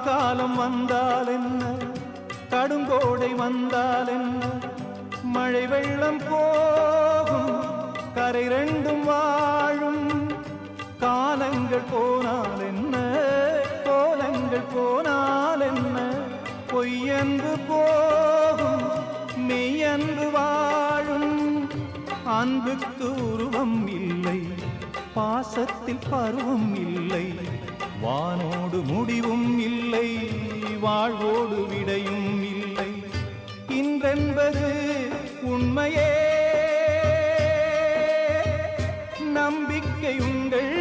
கார்காலம் வந்தால் என்ன, கடுங்கோடை வந்தால் என்ன, மழை வெள்ளம் போகும் கரை ரெண்டும் வாழும். காலங்கள் போனால் என்ன, கோலங்கள் போனால் என்ன, பொய்யன்று போகும் மெய்யன்று வாழும். அன்புக்கு உருவம் இல்லை, பாசத்தில் பருவம் இல்லை, வானோடு முடிவும் இல்லை, வாழ்வோடு விடையும் இல்லை. இன்றென்பது உண்மையே, நம்பிக்கை உங்கள்